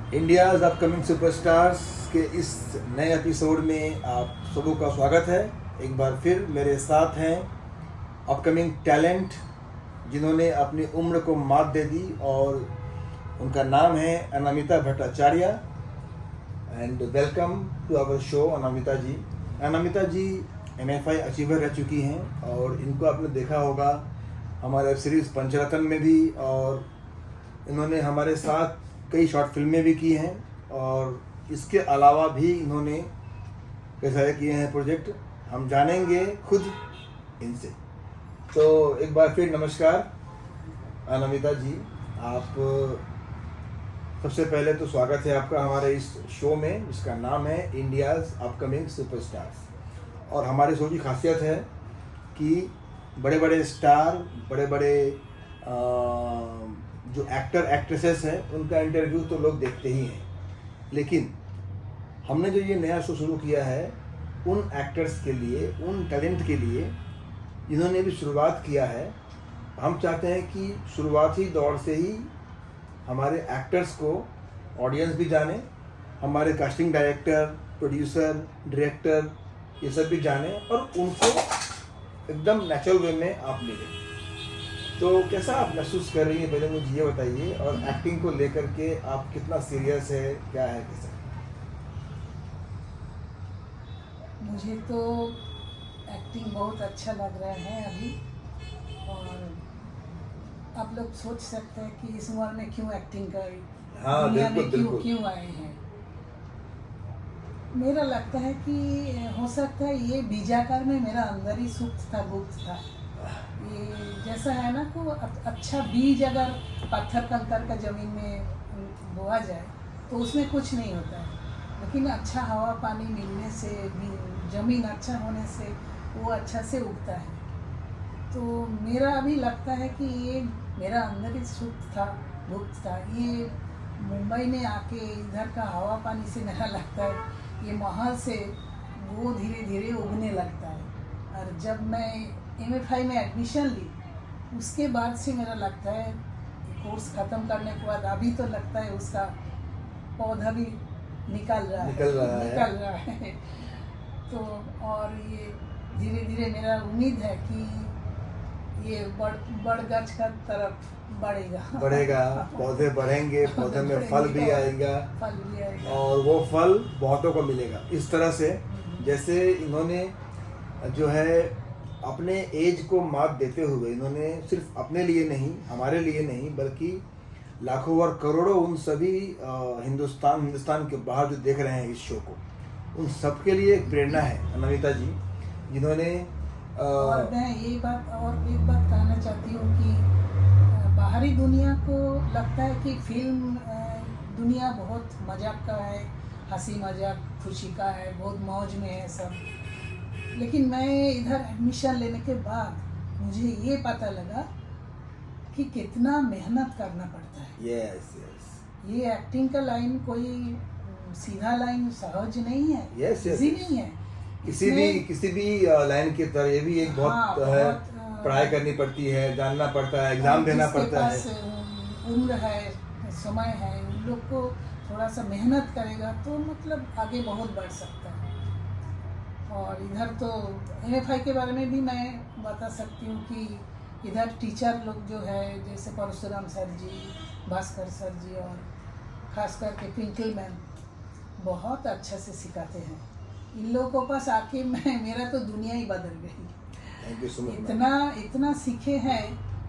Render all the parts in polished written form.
India's upcoming superstars के इस नए एपिसोड में आप सबों का स्वागत है। एक बार फिर मेरे साथ हैं अपकमिंग टैलेंट जिन्होंने अपनी उम्र को मात दे दी और उनका नाम है Anamita Bhattacharya. And welcome to our show Anamita ji. Anamita ji MFI achiever रह चुकी हैं और इनको आपने देखा होगा हमारे वेब सीरीज़ पंचरत्न में भी, और इन्होंने हमारे साथ कई शॉर्ट फिल्में भी की हैं और इसके अलावा भी इन्होंने कई सारे किए हैं प्रोजेक्ट। हम जानेंगे खुद इनसे। तो एक बार फिर नमस्कार अनामिता जी। आप सबसे पहले तो स्वागत है आपका हमारे इस शो में जिसका नाम है इंडियाज़ अपकमिंग सुपरस्टार्स। और हमारे शो की खासियत है कि बड़े बड़े स्टार, बड़े बड़े जो एक्टर एक्ट्रेसेस हैं उनका इंटरव्यू तो लोग देखते ही हैं, लेकिन हमने जो ये नया शो शुरू किया है उन एक्टर्स के लिए, उन टैलेंट के लिए जिन्होंने भी शुरुआत किया है। हम चाहते हैं कि शुरुआती दौर से ही हमारे एक्टर्स को ऑडियंस भी जाने, हमारे कास्टिंग डायरेक्टर, प्रोड्यूसर, डायरेक्टर ये सब भी जाने और उनको एकदम नेचुरल वे में आप मिलें। तो कैसा आप महसूस कर रही हैं, पहले मुझे ये बताइए, और एक्टिंग को लेकर के आप कितना सीरियस है, क्या है कैसा? मुझे तो एक्टिंग बहुत अच्छा लग रहा है अभी। और आप लोग सोच सकते हैं कि इस उम्र में क्यों एक्टिंग कर, हाँ, दुनिया में बिल्कुल। क्यों आए हैं। मेरा लगता है कि हो सकता है ये बीजाकार में मेरा अंदर ही सुप्त था, गुप्त था। ये जैसा है ना को अच्छा बीज अगर पत्थर कंकर का ज़मीन में बोआ जाए तो उसमें कुछ नहीं होता है, लेकिन अच्छा हवा पानी मिलने से, ज़मीन अच्छा होने से वो अच्छा से उगता है। तो मेरा अभी लगता है कि ये मेरा अंदर ही सुप्त था, गुप्त था। ये मुंबई में आके इधर का हवा पानी से मेरा लगता है ये महल से वो धीरे धीरे उगने लगता है। और जब मैं MFI में एडमिशन ली उसके बाद से मेरा लगता है कोर्स ख़त्म करने के बाद अभी तो लगता है उसका पौधा भी निकल रहा है। तो और ये धीरे धीरे मेरा उम्मीद है कि ये बड़ गज का तरफ बढ़ेगा पौधे बढ़ेंगे, पौधे में फल भी आएगा और वो फल बहुतों को मिलेगा। इस तरह से जैसे इन्होंने जो है अपने एज को मात देते हुए इन्होंने सिर्फ अपने लिए नहीं, हमारे लिए नहीं, बल्कि लाखों और करोड़ों उन सभी हिंदुस्तान के बाहर जो देख रहे हैं इस शो को, उन सब के लिए एक प्रेरणा है अनामिता जी, जिन्होंने और मैं एक बात कहना चाहती हूँ कि बाहरी दुनिया को लगता है कि फिल्म दुनिया बहुत मजाक का है, हंसी मजाक खुशी का है, बहुत मौज में है सब। लेकिन मैं इधर एडमिशन लेने के बाद मुझे ये पता लगा कि कितना मेहनत करना पड़ता है। यस। ये एक्टिंग का लाइन कोई सीधा लाइन सहज नहीं है, इजी नहीं है। किसी भी लाइन की तरह ये भी एक बहुत पढ़ाई करनी पड़ती है, जानना पड़ता है, एग्जाम देना पड़ता है। उम्र है, समय है, उन लोग को थोड़ा सा मेहनत करेगा तो मतलब आगे बहुत बढ़ सकता है। और इधर तो MFI के बारे में भी मैं बता सकती हूँ कि इधर टीचर लोग जो है जैसे परशुराम सर जी, भास्कर सर जी और ख़ास करके ट्विंकल मैम बहुत अच्छा से सिखाते हैं। इन लोगों के पास आके मेरा तो दुनिया ही बदल गई। इतना सीखे हैं,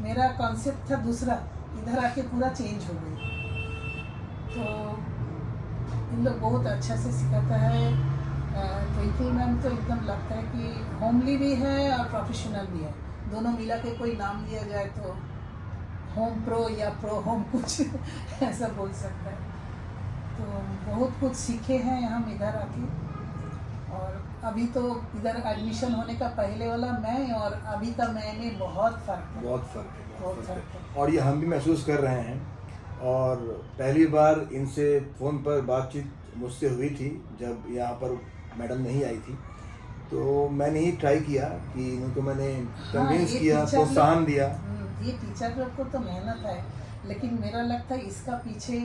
मेरा कॉन्सेप्ट था दूसरा, इधर आके पूरा चेंज हो गई। तो इन लोग बहुत अच्छा से सिखाता है। ट्विंकल मैम तो एकदम लगता है कि होमली भी है और प्रोफेशनल भी है, दोनों मिला के कोई नाम लिया जाए तो होम प्रो या प्रो होम कुछ ऐसा बोल सकता है। तो बहुत कुछ सीखे हैं हम इधर आके। और अभी तो इधर एडमिशन होने का पहले वाला मैं और अभी का मैं में बहुत फ़र्क है। और ये हम भी महसूस कर रहे हैं। और पहली बार इनसे फ़ोन पर बातचीत मुझसे हुई थी जब यहाँ पर मैडम नहीं आई थी, तो मैंने ही ट्राई किया कि इनको मैंने कन्विंस किया, प्रोत्साहन दिया। ये टीचर लोग को तो मेहनत है, लेकिन मेरा लगता है इसका पीछे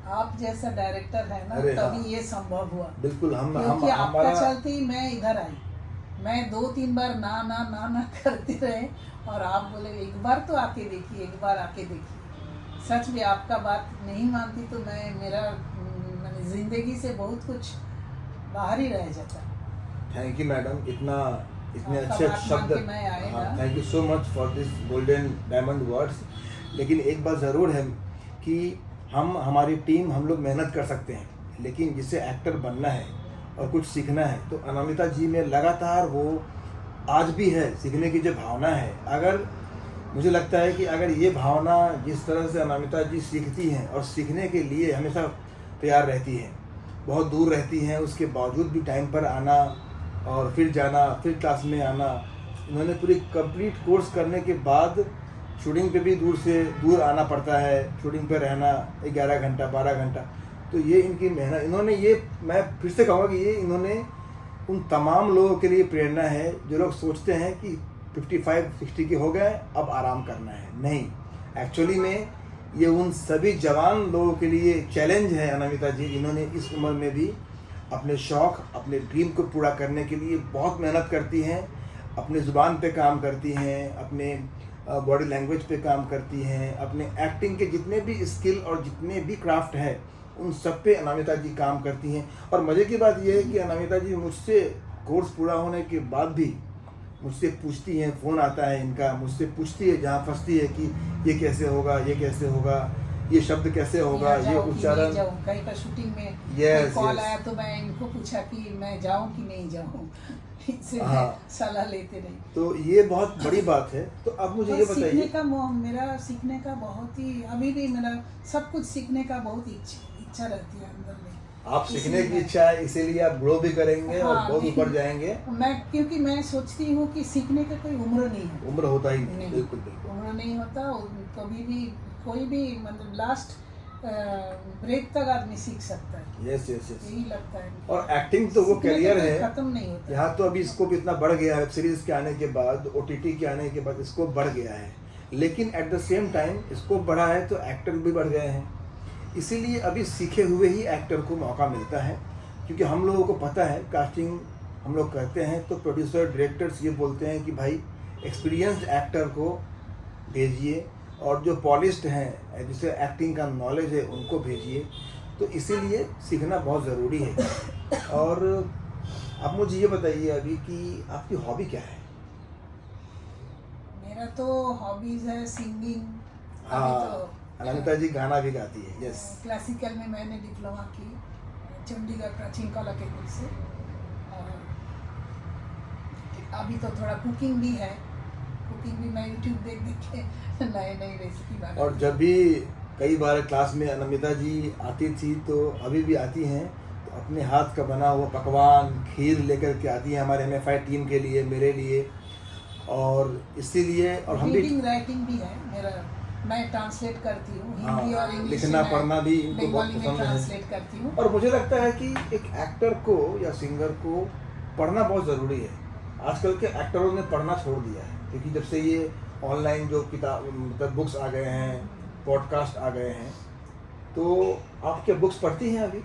आप जैसा डायरेक्टर है ना, अरे हाँ। तभी ये संभव हुआ। बिल्कुल हम क्योंकि आपका हमारा चलते ही मैं इधर आई। मैं 2-3 बार ना ना ना ना करते रहे और आप बोले एक बार तो आके देखिए, एक बार आके देखिए। सच में आपका बात नहीं मानती तो मेरा मैंने जिंदगी से बहुत कुछ बाहर ही रह जाता। थैंक यू मैडम, इतने आपका अच्छे बात शब्द। मान के मैं आएगा। Thank you so much for this golden diamond words. लेकिन एक बात ज़रूर है कि हमारी टीम हम लोग मेहनत कर सकते हैं, लेकिन जिसे एक्टर बनना है और कुछ सीखना है तो अनामिका जी में लगातार वो आज भी है, सीखने की जो भावना है। अगर मुझे लगता है कि अगर ये भावना जिस तरह से अनामिका जी सीखती हैं और सीखने के लिए हमेशा तैयार रहती हैं, बहुत दूर रहती हैं, उसके बावजूद भी टाइम पर आना और फिर जाना, फिर क्लास में आना। इन्होंने पूरी कंप्लीट कोर्स करने के बाद शूटिंग पे भी दूर आना पड़ता है, शूटिंग पे रहना 11 घंटा 12 घंटा। तो ये इनकी मेहनत, इन्होंने ये, मैं फिर से कहूँगा कि ये इन्होंने उन तमाम लोगों के लिए प्रेरणा है जो लोग सोचते हैं कि 55-60 के हो गए अब आराम करना है। नहीं, एक्चुअली में ये उन सभी जवान लोगों के लिए चैलेंज है अनामिका जी, जिन्होंने इस उम्र में भी अपने शौक़, अपने ड्रीम को पूरा करने के लिए बहुत मेहनत करती हैं, अपने ज़ुबान पे काम करती हैं, अपने बॉडी लैंग्वेज पे काम करती हैं, अपने एक्टिंग के जितने भी स्किल और जितने भी क्राफ्ट है उन सब पे अनामिका जी काम करती हैं। और मज़े की बात यह है कि अनामिका जी मुझसे कोर्स पूरा होने के बाद भी मुझसे पूछती हैं, फ़ोन आता है इनका, मुझसे पूछती है जहाँ फंसती है कि ये कैसे होगा, ये कैसे होगा, ये शब्द कैसे होगा, ये उच्चारण। कहीं पर शूटिंग में Yes, कॉल yes. आया तो मैं इनको पूछा कि मैं जाऊं कि नहीं जाऊं। इनसे हाँ। सलाह लेते रही। तो ये बहुत बड़ी बात है। तो अब मुझे ये सीखने बताइए, का मेरा सीखने का बहुत ही, अभी भी मेरा सब कुछ सीखने का बहुत इच्छा रहती है अंदर में। आप सीखने की इच्छा है, इसीलिए आप ग्रो भी करेंगे और हाँ, बहुत ऊपर जाएंगे। क्योंकि मैं सोचती हूँ कि सीखने का कोई उम्र नहीं है। उम्र होता ही नहीं, नहीं। बिल्कुल बिल्कुल। उम्र नहीं होता, कभी भी कोई भी मतलब लास्ट ब्रेक तक आदमी सीख सकता है। Yes yes yes. यही लगता है। और एक्टिंग तो वो सीखने करियर का कोई है। खत्म नहीं होता। यहाँ तो अभी स्कोप इतना बढ़ गया है, वेब सीरीज के आने के बाद, OTT के आने के बाद स्कोप बढ़ गया है, लेकिन at the same time scope बढ़ा है तो एक्टर भी बढ़ गए हैं। इसीलिए अभी सीखे हुए ही एक्टर को मौका मिलता है, क्योंकि हम लोगों को पता है कास्टिंग हम लोग करते हैं तो प्रोड्यूसर डायरेक्टर्स ये बोलते हैं कि भाई एक्सपीरियंस्ड एक्टर को भेजिए और जो पॉलिश्ड हैं, जिसे एक्टिंग का नॉलेज है, उनको भेजिए। तो इसीलिए सीखना बहुत ज़रूरी है। और आप मुझे ये बताइए अभी कि आपकी हॉबी क्या है? मेरा तो हॉबीज है सिंगिंग। हाँ, अनामिका जी गाना भी गाती है। यस। क्लासिकल में मैंने डिप्लोमा की चंडीगढ़ प्राचीन कला केंद्र से। और अभी तो थोड़ा कुकिंग भी है। कुकिंग भी मैं यूट्यूब देख के नए रेसिपी बनाती। और जब भी कई बार क्लास में अनामिका जी आती थी, तो अभी भी आती हैं, तो अपने हाथ का बना हुआ पकवान, खीर लेकर के आती हैं हमारे MFI टीम के लिए, मेरे लिए। और इसीलिए और हम भी रीडिंग राइटिंग भी है मेरा। मैं ट्रांसलेट करती हूँ हिंदी और इंग्लिश। लिखना पढ़ना भी इनको बहुत बंगाली में पसंद है। ट्रांसलेट करती हूँ। और मुझे लगता है कि एक एक्टर को या सिंगर को पढ़ना बहुत ज़रूरी है। आजकल के एक्टरों ने पढ़ना छोड़ दिया है, क्योंकि जब से ये ऑनलाइन जो किताब मतलब बुक्स आ गए हैं, पॉडकास्ट आ गए हैं, तो आप क्या बुक्स पढ़ती हैं अभी?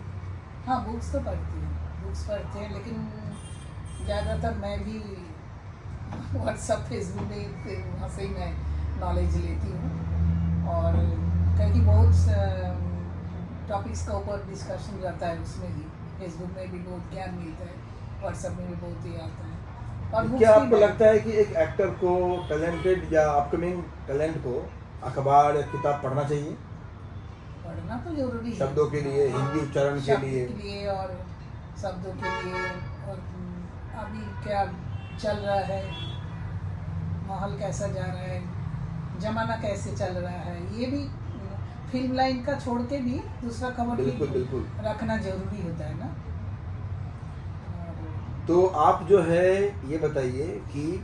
हाँ, बुक्स तो पढ़ती हूँ, बुक्स पढ़ते हैं, लेकिन ज़्यादातर मैं भी व्हाट्सएप फेसबुक पे वहाँ से ही मैं नॉलेज लेती हूँ। और कहीं बहुत टॉपिक्स का ऊपर डिस्कशन रहता है, उसमें भी फेसबुक में भी बहुत ज्ञान मिलता है, व्हाट्सएप में भी बहुत ही आता है। और क्या आपको लगता है कि एक एक्टर को, टैलेंटेड या अपकमिंग टैलेंट को अखबार या किताब पढ़ना चाहिए? पढ़ना तो जरूरी है, शब्दों के लिए, हिंदी उच्चारण के लिए और शब्दों के लिए। और अभी क्या चल रहा है, माहौल कैसा जा रहा है, जमाना कैसे चल रहा है, ये भी फिल्म लाइन का छोड़ के भी दूसरा खबर बिल्कुल भी बिल्कुल रखना जरूरी होता है ना। तो आप जो है ये बताइए कि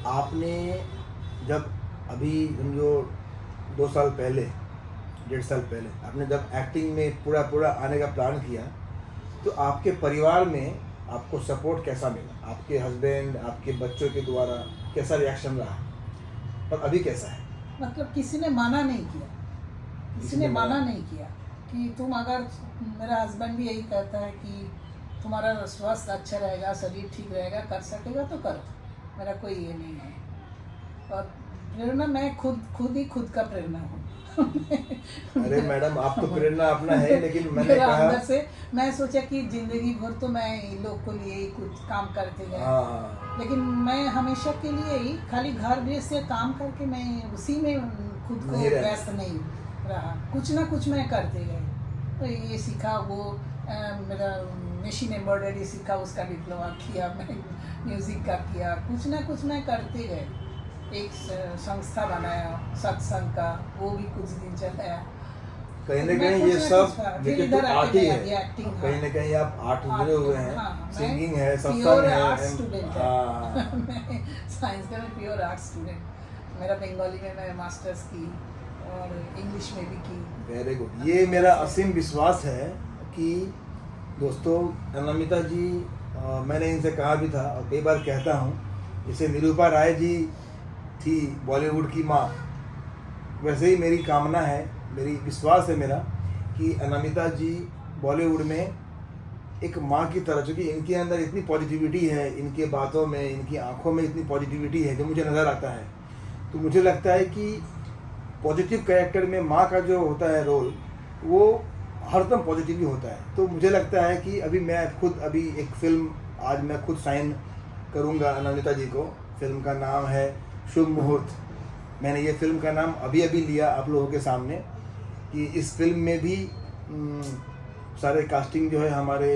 आपने जब अभी समझो 2 साल पहले, 1.5 साल पहले आपने जब एक्टिंग में पूरा आने का प्लान किया, तो आपके परिवार में आपको सपोर्ट कैसा मिला? आपके हस्बैंड, आपके बच्चों के द्वारा कैसा रिएक्शन रहा, और अभी कैसा है? मतलब किसी ने माना नहीं किया, किसी ने माना नहीं किया। कि तुम अगर, मेरा हस्बैंड भी यही कहता है कि तुम्हारा स्वास्थ्य अच्छा रहेगा, शरीर ठीक रहेगा, कर सकेगा तो करो, मेरा कोई ये नहीं है। और प्रेरणा मैं खुद का प्रेरणा हूँ। अरे मैडम, आप तो प्रेरणा अपना है, लेकिन मैंने मेरा कहा अंदर से मैं सोचा कि जिंदगी भर तो मैं इन लोग को लिए ही कुछ काम करते गए, हाँ, लेकिन मैं हमेशा के लिए ही खाली घर गृह से काम करके मैं उसी में खुद को नहीं रहना। व्यस्त नहीं रहा, कुछ ना कुछ मैं करते गए। तो ये सीखा, वो मेरा मशीन एम्ब्रॉयडरी सीखा, उसका डिप्लोमा किया, मैं म्यूज़िक का किया, कुछ ना कुछ मैं करते गए। एक संस्था बनाया सत्संग का, वो भी कुछ दिन चलाया। कहीं ना मैं कहीं कुछ ये ना सब कुछ था। देखिए फिर तो इधर आर्ट ही आके है, ये एक्टिंग, कहीं ना कहीं आप आर्ट से जुड़े हुए हैं, हाँ, सिंगिंग है, प्योर सत्संग आर्ट है, स्टूडेंट हाँ। है। मैं साइंस का मैं प्योर आर्ट स्टूडेंट। मेरा बंगाली में मैं मास्टर्स की और इंग्लिश में भी की। Very good. ये मेरा असीम विश्वास है कि दोस्तों, अनामिता जी, मैंने इनसे कहा भी था और कई बार कहता हूँ, जैसे निरूपा राय जी थी बॉलीवुड की माँ, वैसे ही मेरी कामना है, मेरी विश्वास है मेरा कि अनामिता जी बॉलीवुड में एक माँ की तरह, चूँकि इनके अंदर इतनी पॉजिटिविटी है, इनके बातों में, इनकी आंखों में इतनी पॉजिटिविटी है जो मुझे नज़र आता है, तो मुझे लगता है कि पॉजिटिव कैरेक्टर में माँ का जो होता है रोल, वो हरदम पॉजिटिव ही होता है। तो मुझे लगता है कि अभी मैं खुद एक फ़िल्म आज मैं खुद साइन करूँगा अनामिता जी को। फिल्म का नाम है शुभ मुहूर्त। मैंने ये फिल्म का नाम अभी लिया आप लोगों के सामने कि इस फिल्म में भी सारे कास्टिंग जो है हमारे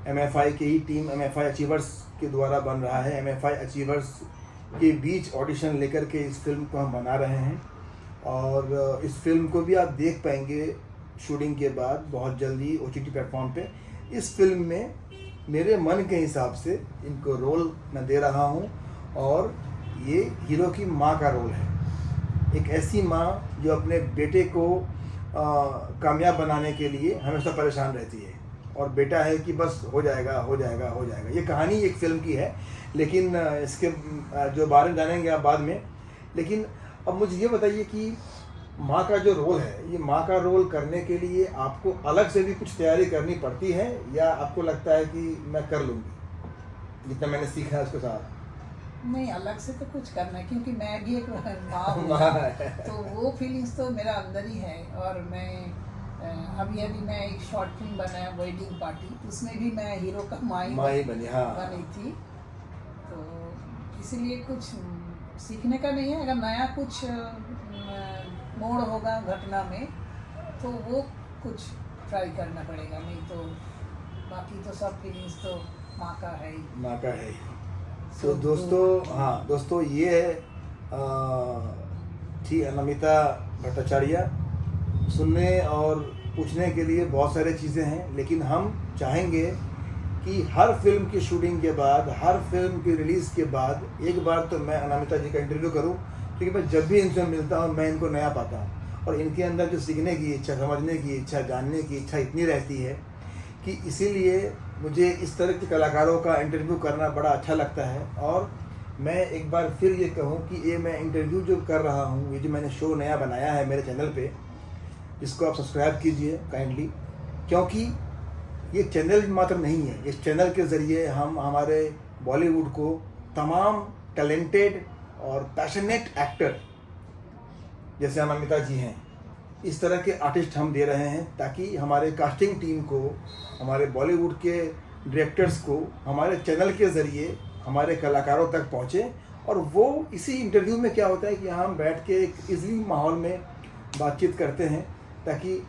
MFI की ही टीम, MFI अचीवर्स के द्वारा बन रहा है। MFI अचीवर्स के बीच ऑडिशन लेकर के इस फिल्म को हम बना रहे हैं और इस फिल्म को भी आप देख पाएंगे शूटिंग के बाद बहुत जल्दी OTT प्लेटफॉर्म पे। इस फिल्म में मेरे मन के हिसाब से इनको रोल मैं दे रहा हूँ और ये हीरो की माँ का रोल है। एक ऐसी माँ जो अपने बेटे को कामयाब बनाने के लिए हमेशा परेशान रहती है और बेटा है कि बस हो जाएगा हो जाएगा हो जाएगा। ये कहानी एक फिल्म की है, लेकिन इसके जो बारे में जानेंगे आप बाद में। लेकिन अब मुझे ये बताइए कि माँ का जो रोल है, ये माँ का रोल करने के लिए आपको अलग से भी कुछ तैयारी करनी पड़ती है या आपको लगता है कि मैं कर लूँगी जितना मैंने सीखा है उसके साथ? नहीं, अलग से तो कुछ करना है क्योंकि मैं भी एक माँ हूँ, तो वो फीलिंग्स तो मेरा अंदर ही है। और मैं अभी मैं एक शॉर्ट फिल्म बनाया वेडिंग पार्टी, उसमें भी मैं हीरो का माँ ही बनी, हाँ, बनी थी। तो इसलिए कुछ सीखने का नहीं है। अगर नया कुछ मोड़ होगा घटना में तो वो कुछ ट्राई करना पड़ेगा, नहीं तो बाकी तो सब फीलिंग्स तो माँ का है ही, माँ का है। तो दोस्तों, हाँ दोस्तों, ये थी अनामिता भट्टाचार्य। सुनने और पूछने के लिए बहुत सारे चीज़ें हैं, लेकिन हम चाहेंगे कि हर फिल्म की शूटिंग के बाद, हर फिल्म की रिलीज़ के बाद एक बार तो मैं अनामिता जी का इंटरव्यू करूं, क्योंकि मैं जब भी इनसे मिलता हूं मैं इनको नया पाता हूं और इनके अंदर जो सीखने की इच्छा, समझने की इच्छा, जानने की इच्छा इतनी रहती है कि इसीलिए मुझे इस तरह के कलाकारों का इंटरव्यू करना बड़ा अच्छा लगता है। और मैं एक बार फिर ये कहूँ कि ये मैं इंटरव्यू जो कर रहा हूँ, ये जो मैंने शो नया बनाया है मेरे चैनल पे, जिसको आप सब्सक्राइब कीजिए काइंडली, क्योंकि ये चैनल मात्र नहीं है, इस चैनल के ज़रिए हम हमारे बॉलीवुड को तमाम टैलेंटेड और पैशनेट एक्टर जैसे अनामिता जी हैं, इस तरह के आर्टिस्ट हम दे रहे हैं ताकि हमारे कास्टिंग टीम को, हमारे बॉलीवुड के डायरेक्टर्स को हमारे चैनल के ज़रिए हमारे कलाकारों तक पहुँचे। और वो इसी इंटरव्यू में क्या होता है कि हम बैठ के एक ईज़ी माहौल में बातचीत करते हैं ताकि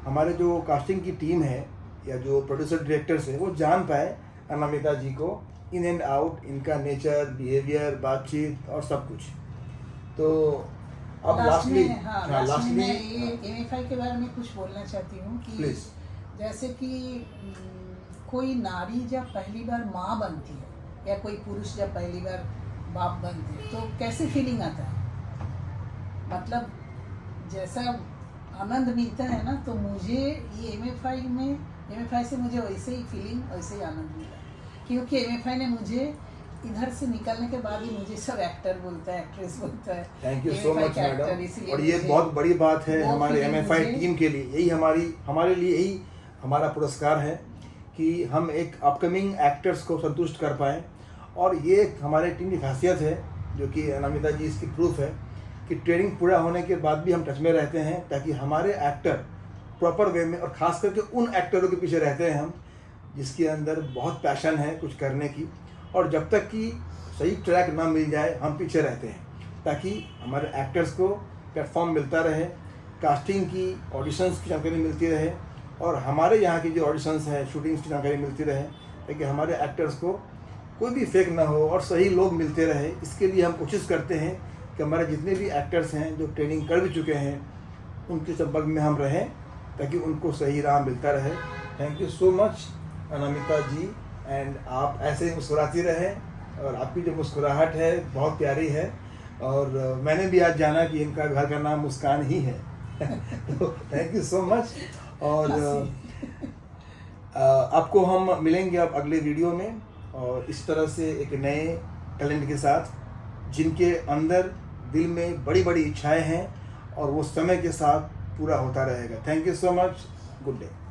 हमारे जो कास्टिंग की टीम है या जो प्रोड्यूसर डायरेक्टर्स हैं वो जान पाए अनामिता जी को इन एंड आउट, इनका नेचर, बिहेवियर, बातचीत और सब कुछ। तो अब लास्टली मैं ये MFI के बारे में कुछ बोलना चाहती हूँ कि प्लीज, जैसे कि कोई नारी जब पहली बार माँ बनती है या कोई पुरुष जब पहली बार बाप बनते हैं तो कैसे फीलिंग आता है, मतलब जैसा आनंद मिलता है ना, तो मुझे ये MFI से मुझे वैसे ही फीलिंग, वैसे ही आनंद मिला, क्योंकि MFI ने मुझे इधर से निकलने के बाद ही मुझे सब एक्टर बोलता है, एक्ट्रेस बोलता है। Thank you so MFI much का एक्टर, मैडम। इसलिए और ये मुझे बहुत बड़ी बात है वो हमारे feeling MFI मुझे- टीम के लिए। यही हमारे लिए यही हमारा पुरस्कार है कि हम एक अपकमिंग एक्टर्स को संतुष्ट कर पाएँ। और ये एक हमारे टीम की खासियत है, जो कि अनामिका जी इसकी प्रूफ है कि ट्रेनिंग पूरा होने के बाद भी हम टच में रहते हैं, ताकि हमारे एक्टर प्रॉपर वे में, और ख़ास करके उन एक्टरों के पीछे रहते हैं हम जिसके अंदर बहुत पैशन है कुछ करने की। और जब तक कि सही ट्रैक ना मिल जाए हम पीछे रहते हैं, ताकि हमारे एक्टर्स को प्लेटफॉर्म मिलता रहे, कास्टिंग की ऑडिशंस की जानकारी मिलती रहे, और हमारे यहाँ की जो ऑडिशंस हैं शूटिंग्स की जानकारी मिलती रहे, ताकि हमारे एक्टर्स को कोई भी फेक ना हो और सही लोग मिलते रहे। इसके लिए हम कोशिश करते हैं कि हमारे जितने भी एक्टर्स हैं जो ट्रेनिंग कर भी चुके हैं उनके संपर्क में हम रहें, ताकि उनको सही राह मिलता रहे। Thank you so much Anamika ji, and आप ऐसे ही मुस्कुराती रहें, और आपकी जो मुस्कुराहट है बहुत प्यारी है। और मैंने भी आज जाना कि इनका घर का नाम मुस्कान ही है। तो थैंक यू सो मच। और आपको हम मिलेंगे अब अगले वीडियो में, और इस तरह से एक नए टैलेंट के साथ, जिनके अंदर दिल में बड़ी बड़ी इच्छाएं हैं, और वो समय के साथ पूरा होता रहेगा। Thank you so much. Good day.